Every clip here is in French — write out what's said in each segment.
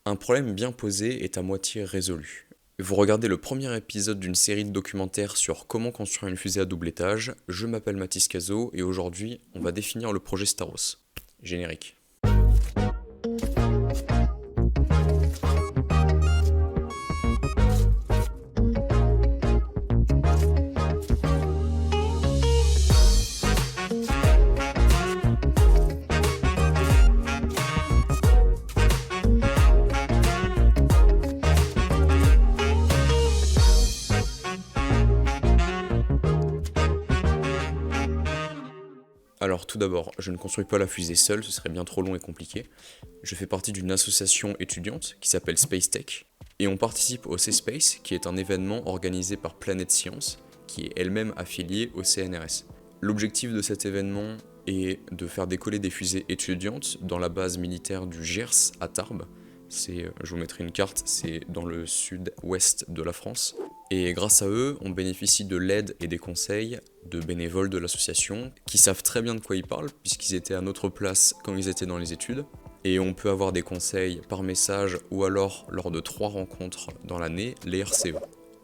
Un problème bien posé est à moitié résolu. Vous regardez le premier épisode d'une série de documentaires sur comment construire une fusée à double étage. Je m'appelle Mathis Cazot et aujourd'hui, on va définir le projet Staros. Générique. Alors tout d'abord, je ne construis pas la fusée seule, ce serait bien trop long et compliqué. Je fais partie d'une association étudiante qui s'appelle Space Tech, et on participe au C-Space, qui est un événement organisé par Planète Science, qui est elle-même affiliée au CNRS. L'objectif de cet événement est de faire décoller des fusées étudiantes dans la base militaire du Gers à Tarbes. Je vous mettrai une carte, c'est dans le sud-ouest de la France. Et grâce à eux, on bénéficie de l'aide et des conseils de bénévoles de l'association qui savent très bien de quoi ils parlent puisqu'ils étaient à notre place quand ils étaient dans les études. Et on peut avoir des conseils par message ou alors lors de 3 rencontres dans l'année, les RCE.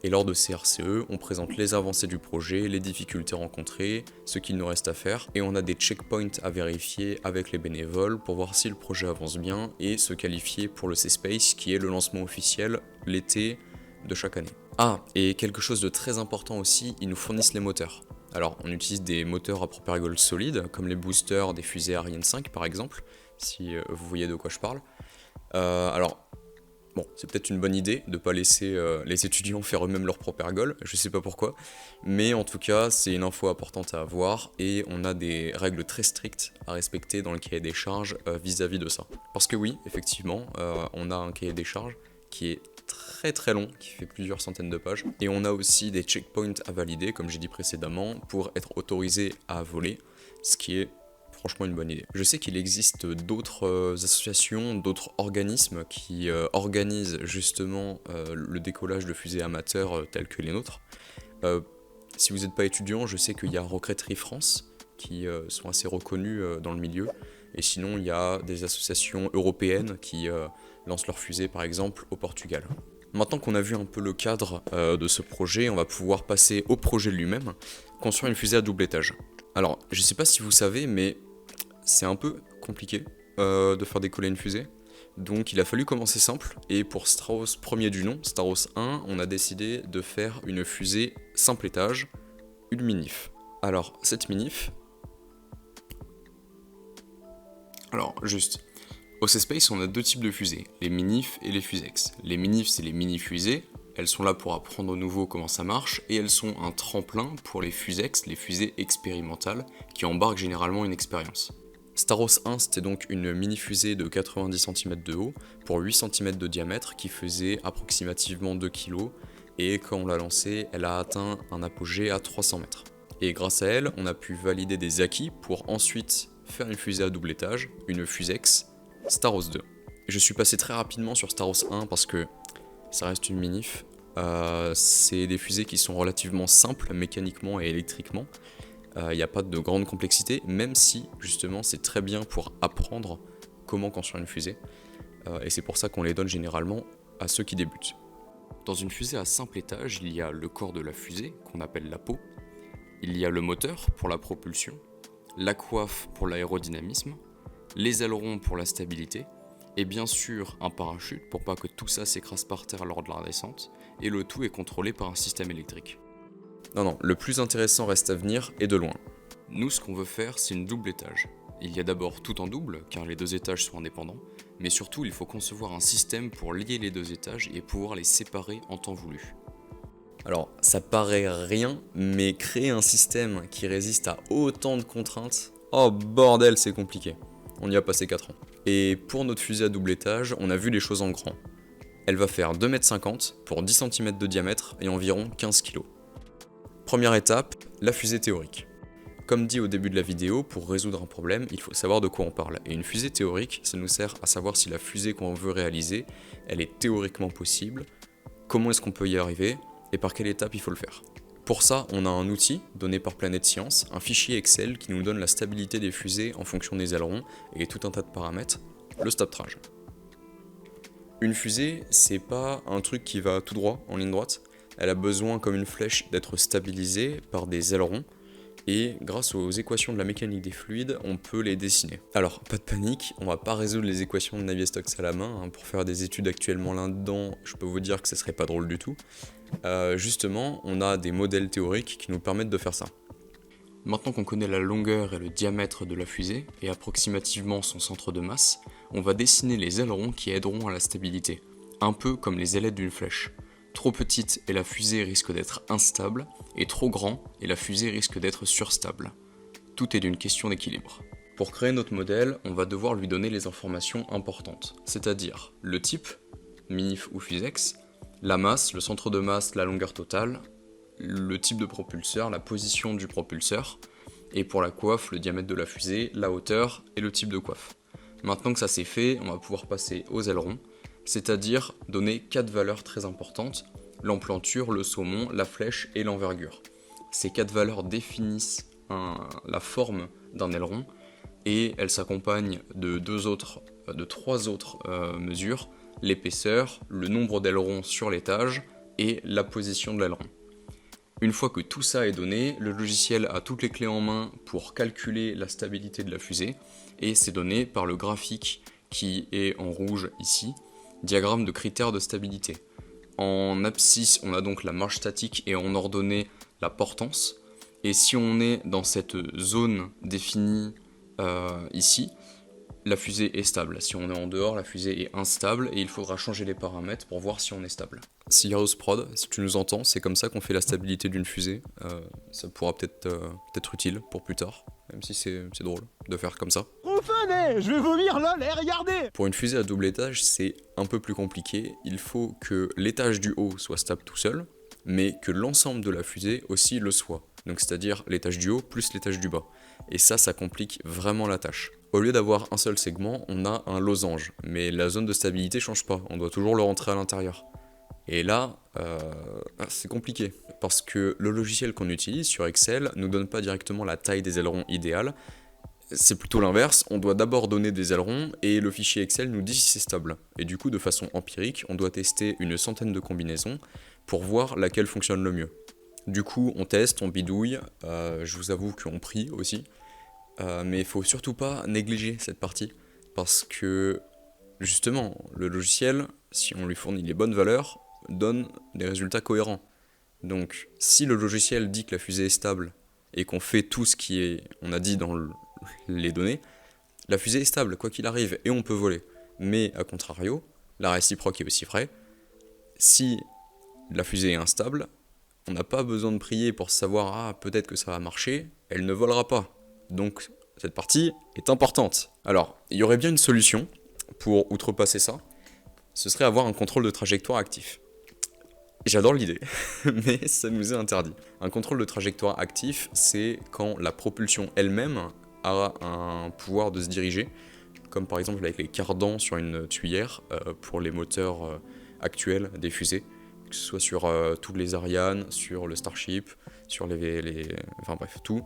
Et lors de ces RCE, on présente les avancées du projet, les difficultés rencontrées, ce qu'il nous reste à faire, et on a des checkpoints à vérifier avec les bénévoles pour voir si le projet avance bien et se qualifier pour le C-Space qui est le lancement officiel l'été de chaque année. Ah, et quelque chose de très important aussi, ils nous fournissent les moteurs. Alors, on utilise des moteurs à propergol solides, comme les boosters des fusées Ariane 5 par exemple, si vous voyez de quoi je parle. Bon, c'est peut-être une bonne idée de ne pas laisser les étudiants faire eux-mêmes leur propre ergol, je sais pas pourquoi, mais en tout cas, c'est une info importante à avoir et on a des règles très strictes à respecter dans le cahier des charges vis-à-vis de ça. Parce que oui, effectivement, on a un cahier des charges qui est très très long, qui fait plusieurs centaines de pages, et on a aussi des checkpoints à valider, comme j'ai dit précédemment, pour être autorisé à voler, ce qui est franchement une bonne idée. Je sais qu'il existe d'autres associations, d'autres organismes qui organisent justement le décollage de fusées amateurs tels que les nôtres. Si vous n'êtes pas étudiant, je sais qu'il y a Roqueterie France qui sont assez reconnus dans le milieu. Et sinon, il y a des associations européennes qui lancent leurs fusées par exemple au Portugal. Maintenant qu'on a vu un peu le cadre de ce projet, on va pouvoir passer au projet lui-même, construire une fusée à double étage. Alors, je sais pas si vous savez, mais c'est un peu compliqué de faire décoller une fusée. Donc il a fallu commencer simple, et pour Staros premier du nom, Staros 1, on a décidé de faire une fusée simple étage, une minif. Alors, cette minif... Alors, juste, au C-Space, on a 2 types de fusées, les minifs et les fusex. Les minifs, c'est les mini-fusées, elles sont là pour apprendre au nouveau comment ça marche, et elles sont un tremplin pour les fusex, les fusées expérimentales, qui embarquent généralement une expérience. Staros 1, c'était donc une mini-fusée de 90 cm de haut pour 8 cm de diamètre qui faisait approximativement 2 kg, et quand on l'a lancée, elle a atteint un apogée à 300 mètres. Et grâce à elle, on a pu valider des acquis pour ensuite faire une fusée à double étage, une fusex, Staros 2. Je suis passé très rapidement sur Staros 1 parce que ça reste une minif. C'est des fusées qui sont relativement simples mécaniquement et électriquement. Il n'y a pas de grande complexité, même si justement c'est très bien pour apprendre comment construire une fusée. Et c'est pour ça qu'on les donne généralement à ceux qui débutent. Dans une fusée à simple étage, il y a le corps de la fusée, qu'on appelle la peau. Il y a le moteur pour la propulsion, la coiffe pour l'aérodynamisme, les ailerons pour la stabilité, et bien sûr un parachute pour pas que tout ça s'écrase par terre lors de la descente, et le tout est contrôlé par un système électrique. Non, le plus intéressant reste à venir, et de loin. Nous, ce qu'on veut faire, c'est une double étage. Il y a d'abord tout en double, car les 2 étages sont indépendants, mais surtout il faut concevoir un système pour lier les 2 étages et pouvoir les séparer en temps voulu. Alors, ça paraît rien, mais créer un système qui résiste à autant de contraintes, oh bordel, c'est compliqué. On y a passé 4 ans. Et pour notre fusée à double étage, on a vu les choses en grand. Elle va faire 2,50 m pour 10 cm de diamètre et environ 15 kg. Première étape, la fusée théorique. Comme dit au début de la vidéo, pour résoudre un problème, il faut savoir de quoi on parle. Et une fusée théorique, ça nous sert à savoir si la fusée qu'on veut réaliser, elle est théoriquement possible, comment est-ce qu'on peut y arriver, et par quelle étape il faut le faire. Pour ça, on a un outil donné par Planète Science, un fichier Excel qui nous donne la stabilité des fusées en fonction des ailerons et tout un tas de paramètres, le stoptrage. Une fusée, c'est pas un truc qui va tout droit, en ligne droite. Elle a besoin, comme une flèche, d'être stabilisée par des ailerons. Et grâce aux équations de la mécanique des fluides, on peut les dessiner. Alors, pas de panique, on va pas résoudre les équations de Navier-Stokes à la main, hein. Pour faire des études actuellement là-dedans, je peux vous dire que ce serait pas drôle du tout. Justement, on a des modèles théoriques qui nous permettent de faire ça. Maintenant qu'on connaît la longueur et le diamètre de la fusée, et approximativement son centre de masse, on va dessiner les ailerons qui aideront à la stabilité, un peu comme les ailettes d'une flèche. Trop petite et la fusée risque d'être instable, et trop grand et la fusée risque d'être surstable. Tout est d'une question d'équilibre. Pour créer notre modèle, on va devoir lui donner les informations importantes, c'est-à-dire le type, MINIF ou FUSEX, la masse, le centre de masse, la longueur totale, le type de propulseur, la position du propulseur, et pour la coiffe, le diamètre de la fusée, la hauteur et le type de coiffe. Maintenant que ça c'est fait, on va pouvoir passer aux ailerons, c'est-à-dire donner 4 valeurs très importantes, l'emplanture, le saumon, la flèche et l'envergure. Ces 4 valeurs définissent la forme d'un aileron, et elles s'accompagnent de 3 autres mesures, l'épaisseur, le nombre d'ailerons sur l'étage et la position de l'aileron. Une fois que tout ça est donné, le logiciel a toutes les clés en main pour calculer la stabilité de la fusée, et c'est donné par le graphique qui est en rouge ici, diagramme de critères de stabilité. En abscisse, on a donc la marge statique et en ordonnée la portance, et si on est dans cette zone définie ici, la fusée est stable. Si on est en dehors, la fusée est instable et il faudra changer les paramètres pour voir si on est stable. Sirius Prod, si tu nous entends, c'est comme ça qu'on fait la stabilité d'une fusée. Ça pourra peut-être utile pour plus tard, même si c'est drôle de faire comme ça. Revenez, je vais vomir là, les regardez. Pour une fusée à double étage, c'est un peu plus compliqué. Il faut que l'étage du haut soit stable tout seul, mais que l'ensemble de la fusée aussi le soit. Donc c'est-à-dire l'étage du haut plus l'étage du bas. Et ça complique vraiment la tâche. Au lieu d'avoir un seul segment, on a un losange, mais la zone de stabilité change pas, on doit toujours le rentrer à l'intérieur. Et là, c'est compliqué, parce que le logiciel qu'on utilise sur Excel nous donne pas directement la taille des ailerons idéale, c'est plutôt l'inverse, on doit d'abord donner des ailerons, et le fichier Excel nous dit si c'est stable. Et du coup, de façon empirique, on doit tester une centaine de combinaisons pour voir laquelle fonctionne le mieux. Du coup, on teste, on bidouille, je vous avoue qu'on prie aussi, mais il faut surtout pas négliger cette partie, parce que justement, le logiciel, si on lui fournit les bonnes valeurs, donne des résultats cohérents. Donc, si le logiciel dit que la fusée est stable, et qu'on fait tout ce on a dit dans les données, la fusée est stable, quoi qu'il arrive, et on peut voler. Mais, à contrario, la réciproque est aussi vraie, si la fusée est instable, on n'a pas besoin de prier pour savoir « Ah, peut-être que ça va marcher », elle ne volera pas. Donc, cette partie est importante. Alors, il y aurait bien une solution pour outrepasser ça, ce serait avoir un contrôle de trajectoire actif. J'adore l'idée, mais ça nous est interdit. Un contrôle de trajectoire actif, c'est quand la propulsion elle-même a un pouvoir de se diriger, comme par exemple avec les cardans sur une tuyère pour les moteurs actuels des fusées, que ce soit sur tous les Ariane, sur le Starship, sur enfin bref, tout.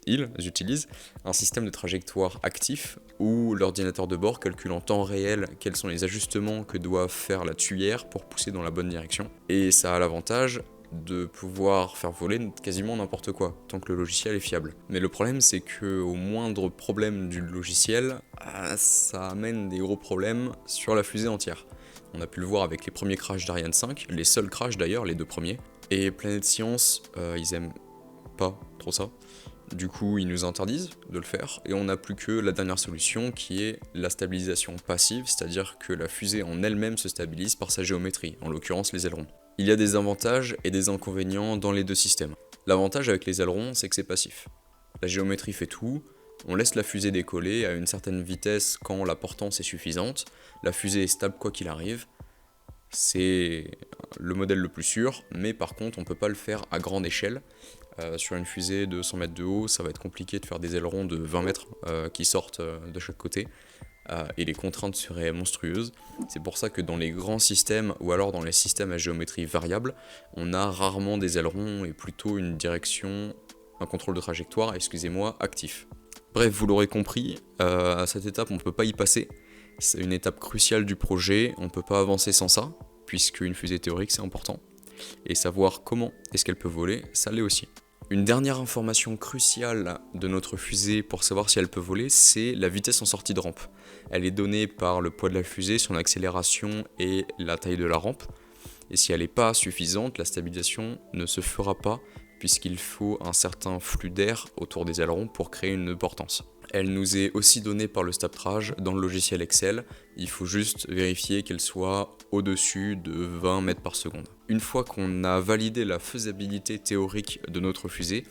Ils utilisent un système de trajectoire actif où l'ordinateur de bord calcule en temps réel quels sont les ajustements que doit faire la tuyère pour pousser dans la bonne direction. Et ça a l'avantage de pouvoir faire voler quasiment n'importe quoi, tant que le logiciel est fiable. Mais le problème, c'est que au moindre problème du logiciel, ça amène des gros problèmes sur la fusée entière. On a pu le voir avec les premiers crashs d'Ariane 5, les seuls crashs d'ailleurs, les 2 premiers. Et Planète Science, ils aiment pas trop ça. Du coup, ils nous interdisent de le faire, et on n'a plus que la dernière solution qui est la stabilisation passive, c'est-à-dire que la fusée en elle-même se stabilise par sa géométrie, en l'occurrence les ailerons. Il y a des avantages et des inconvénients dans les deux systèmes. L'avantage avec les ailerons, c'est que c'est passif. La géométrie fait tout, on laisse la fusée décoller à une certaine vitesse quand la portance est suffisante, la fusée est stable quoi qu'il arrive, c'est le modèle le plus sûr, mais par contre on peut pas le faire à grande échelle. Sur une fusée de 100 mètres de haut, ça va être compliqué de faire des ailerons de 20 mètres qui sortent de chaque côté, et les contraintes seraient monstrueuses. C'est pour ça que dans les grands systèmes, ou alors dans les systèmes à géométrie variable, on a rarement des ailerons et plutôt une direction, un contrôle de trajectoire, actif. Bref, vous l'aurez compris, à cette étape on ne peut pas y passer. C'est une étape cruciale du projet, on ne peut pas avancer sans ça, puisque une fusée théorique c'est important. Et savoir comment est-ce qu'elle peut voler, ça l'est aussi. Une dernière information cruciale de notre fusée pour savoir si elle peut voler, c'est la vitesse en sortie de rampe. Elle est donnée par le poids de la fusée, son accélération et la taille de la rampe. Et si elle n'est pas suffisante, la stabilisation ne se fera pas puisqu'il faut un certain flux d'air autour des ailerons pour créer une portance. Elle nous est aussi donnée par le Staptrage dans le logiciel Excel. Il faut juste vérifier qu'elle soit au-dessus de 20 mètres par seconde. Une fois qu'on a validé la faisabilité théorique de notre fusée,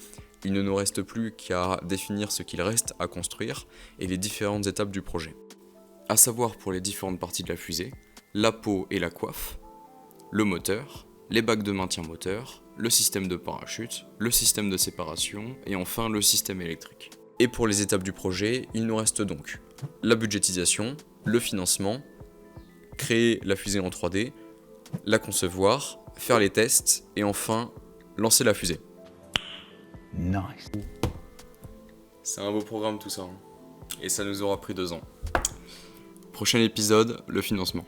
il ne nous reste plus qu'à définir ce qu'il reste à construire et les différentes étapes du projet. À savoir pour les différentes parties de la fusée, la peau et la coiffe, le moteur, les bacs de maintien moteur, le système de parachute, le système de séparation et enfin le système électrique. Et pour les étapes du projet, il nous reste donc la budgétisation, le financement, créer la fusée en 3D, la concevoir, faire les tests et enfin lancer la fusée. Nice. C'est un beau programme tout ça, hein. Et ça nous aura pris 2 ans. Prochain épisode, le financement.